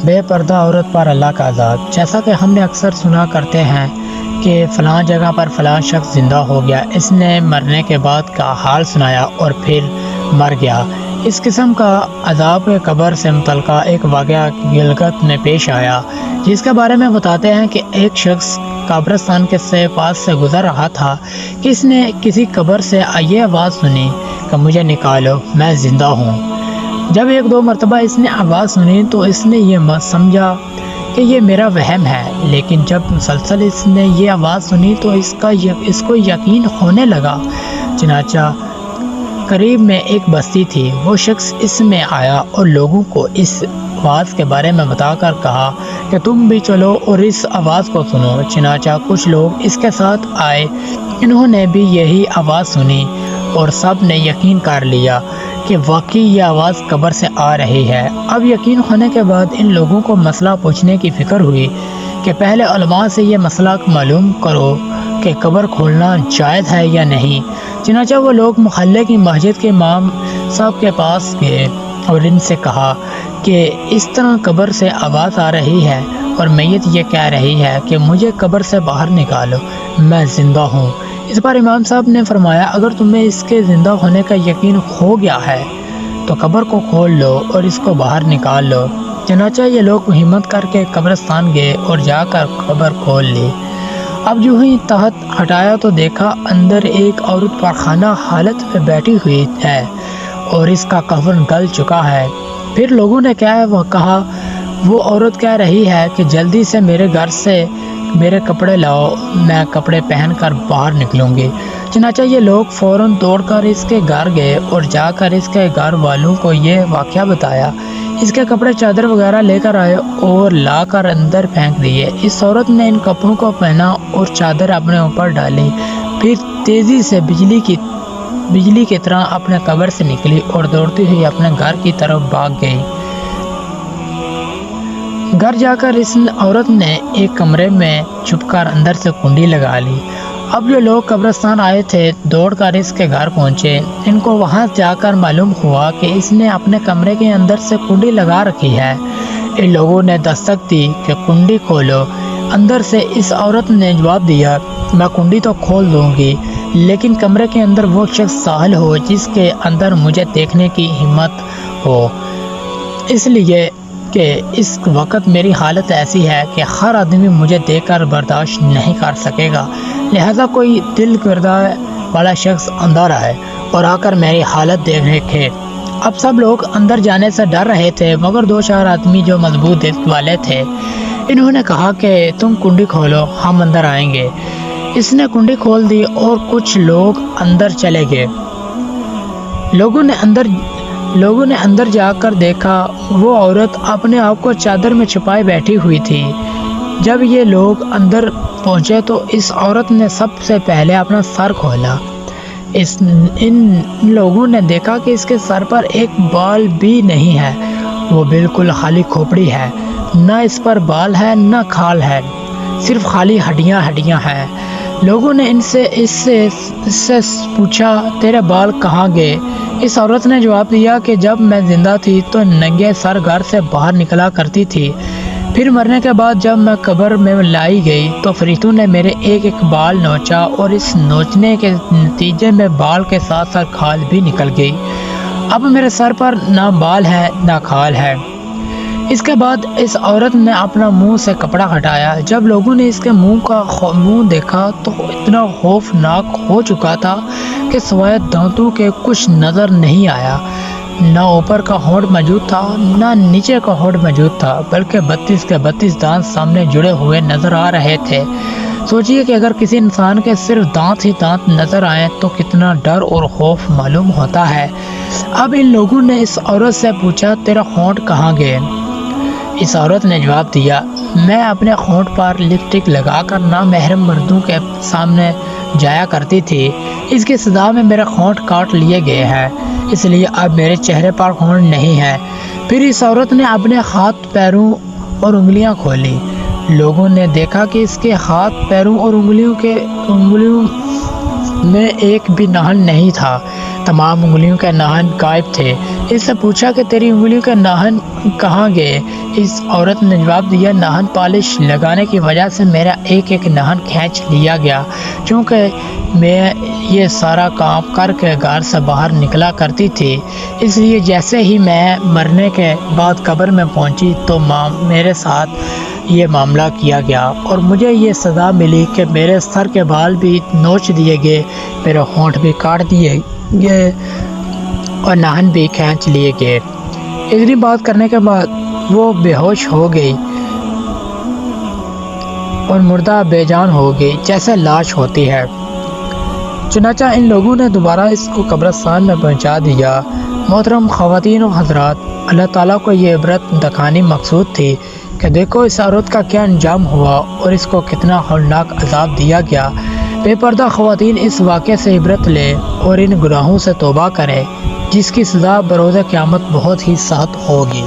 بے پردہ عورت پر اللہ کا عذاب۔ جیسا کہ ہم نے اکثر سنا کرتے ہیں کہ فلاں جگہ پر فلاں شخص زندہ ہو گیا، اس نے مرنے کے بعد کا حال سنایا اور پھر مر گیا۔ اس قسم کا عذاب قبر سے متعلقہ ایک واقعہ گلگت میں پیش آیا، جس کے بارے میں بتاتے ہیں کہ ایک شخص قبرستان کے پاس سے گزر رہا تھا کہ اس نے کسی قبر سے یہ آواز سنی کہ مجھے نکالو، میں زندہ ہوں۔ جب ایک دو مرتبہ اس نے آواز سنی تو اس نے یہ سمجھا کہ یہ میرا وہم ہے، لیکن جب مسلسل اس نے یہ آواز سنی تو اس کو یقین ہونے لگا۔ چنانچہ قریب میں ایک بستی تھی، وہ شخص اس میں آیا اور لوگوں کو اس آواز کے بارے میں بتا کر کہا کہ تم بھی چلو اور اس آواز کو سنو۔ چنانچہ کچھ لوگ اس کے ساتھ آئے، انہوں نے بھی یہی آواز سنی اور سب نے یقین کر لیا کہ واقعی یہ آواز قبر سے آ رہی ہے۔ اب یقین ہونے کے بعد ان لوگوں کو مسئلہ پوچھنے کی فکر ہوئی کہ پہلے علماء سے یہ مسئلہ معلوم کرو کہ قبر کھولنا جائز ہے یا نہیں۔ چنانچہ وہ لوگ محلے کی مسجد کے امام صاحب کے پاس گئے اور ان سے کہا کہ اس طرح قبر سے آواز آ رہی ہے اور میت یہ کہہ رہی ہے کہ مجھے قبر سے باہر نکالو، میں زندہ ہوں۔ اس پر امام صاحب نے فرمایا اگر تمہیں اس کے زندہ ہونے کا یقین ہو گیا ہے تو قبر کو کھول لو اور اس کو باہر نکال لو۔ چنانچہ یہ لوگ ہمت کر کے قبرستان گئے اور جا کر قبر کھول لی۔ اب جو ہی تحت ہٹایا تو دیکھا اندر ایک عورت پرخانہ حالت میں بیٹھی ہوئی ہے اور اس کا کفن گل چکا ہے۔ پھر لوگوں نے کہا وہ عورت کہہ رہی ہے کہ جلدی سے میرے گھر سے میرے کپڑے لاؤ، میں کپڑے پہن کر باہر نکلوں گی۔ چنانچہ یہ لوگ فوراً دوڑ کر اس کے گھر گئے اور جا کر اس کے گھر والوں کو یہ واقعہ بتایا۔ اس کے کپڑے چادر وغیرہ لے کر آئے اور لا کر اندر پھینک دیے۔ اس عورت نے ان کپڑوں کو پہنا اور چادر اپنے اوپر ڈالی، پھر تیزی سے بجلی کی طرح اپنے قبر سے نکلی اور دوڑتی ہوئی اپنے گھر کی طرف بھاگ گئی۔ گھر جا کر اس عورت نے ایک کمرے میں چھپ کر اندر سے کنڈی لگا لی۔ اب جو لوگ قبرستان آئے تھے دوڑ کر اس کے گھر پہنچے۔ ان کو وہاں جا کر معلوم ہوا کہ اس نے اپنے کمرے کے اندر سے کنڈی لگا رکھی ہے۔ ان لوگوں نے دستک دی کہ کنڈی کھولو۔ اندر سے اس عورت نے جواب دیا میں کنڈی تو کھول دوں گی، لیکن کمرے کے اندر وہ شخص ظاہر ہو جس کے اندر مجھے دیکھنے کی ہمت ہو، اس لیے کہ اس وقت میری حالت ایسی ہے کہ ہر آدمی مجھے دیکھ کر برداشت نہیں کر سکے گا، لہذا کوئی دل گردہ والا شخص اندر آئے اور آ کر میری حالت دیکھے۔ اب سب لوگ اندر جانے سے ڈر رہے تھے، مگر دو چار آدمی جو مضبوط دل والے تھے انہوں نے کہا کہ تم کنڈی کھولو، ہم اندر آئیں گے۔ اس نے کنڈی کھول دی اور کچھ لوگ اندر چلے گئے۔ لوگوں نے اندر جا کر دیکھا وہ عورت اپنے آپ کو چادر میں چھپائے بیٹھی ہوئی تھی۔ جب یہ لوگ اندر پہنچے تو اس عورت نے سب سے پہلے اپنا سر کھولا۔ ان لوگوں نے دیکھا کہ اس کے سر پر ایک بال بھی نہیں ہے، وہ بالکل خالی کھوپڑی ہے، نہ اس پر بال ہے نہ کھال ہے، صرف خالی ہڈیاں ہیں۔ لوگوں نے اس سے پوچھا تیرے بال کہاں گئے؟ اس عورت نے جواب دیا کہ جب میں زندہ تھی تو ننگے سر گھر سے باہر نکلا کرتی تھی، پھر مرنے کے بعد جب میں قبر میں لائی گئی تو فرشتوں نے میرے ایک بال نوچا اور اس نوچنے کے نتیجے میں بال کے ساتھ ساتھ کھال بھی نکل گئی۔ اب میرے سر پر نہ بال ہے نہ کھال ہے۔ اس کے بعد اس عورت نے اپنا منہ سے کپڑا ہٹایا۔ جب لوگوں نے اس کے منہ دیکھا تو اتنا خوفناک ہو چکا تھا کہ سوائے دانتوں کے کچھ نظر نہیں آیا۔ نہ اوپر کا ہونٹ موجود تھا نہ نیچے کا ہونٹ موجود تھا، بلکہ 32 کے 32 دانت سامنے جڑے ہوئے نظر آ رہے تھے۔ سوچئے کہ اگر کسی انسان کے صرف دانت ہی دانت نظر آئیں تو کتنا ڈر اور خوف معلوم ہوتا ہے۔ اب ان لوگوں نے اس عورت سے پوچھا تیرا ہونٹ کہاں گئے؟ اس عورت نے جواب دیا میں اپنے ہونٹ پر لپسٹک لگا کر نامحرم مردوں کے سامنے جایا کرتی تھی، اس کی سزا میں میرے ہونٹ کاٹ لیے گئے ہیں، اس لیے اب میرے چہرے پر ہونٹ نہیں ہے۔ پھر اس عورت نے اپنے ہاتھ پیروں اور انگلیاں کھولی۔ لوگوں نے دیکھا کہ اس کے ہاتھ پیروں اور انگلیوں میں ایک بھی ناخن نہیں تھا۔ تمام انگلیوں کے ناخن غائب تھے۔ اس سے پوچھا کہ تیری انگلیوں کے ناخن کہاں گئے؟ اس عورت نے جواب دیا، ناخن پالش لگانے کی وجہ سے میرا ایک ایک ناخن کھینچ لیا گیا، چونکہ میں یہ سارا کام کر کے گھر سے باہر نکلا کرتی تھی، اس لیے جیسے ہی میں مرنے کے بعد قبر میں پہنچی تو میرے ساتھ یہ معاملہ کیا گیا اور مجھے یہ سزا ملی کہ میرے سر کے بال بھی نوچ دیے گئے، میرے ہونٹ بھی کاٹ دیے گئے اور ناخن بھی کھینچ لیے گئے۔ اتنی بات کرنے کے بعد وہ بے ہوش ہو گئی اور مردہ بے جان ہو گئی جیسے لاش ہوتی ہے۔ چنانچہ ان لوگوں نے دوبارہ اس کو قبرستان میں پہنچا دیا۔ محترم خواتین و حضرات، اللہ تعالیٰ کو یہ عبرت دکھانی مقصود تھی کہ دیکھو اس عورت کا کیا انجام ہوا اور اس کو کتنا ہولناک عذاب دیا گیا۔ بے پردہ خواتین اس واقعے سے عبرت لے اور ان گناہوں سے توبہ کرے جس کی سزا بروز قیامت بہت ہی سخت ہوگی۔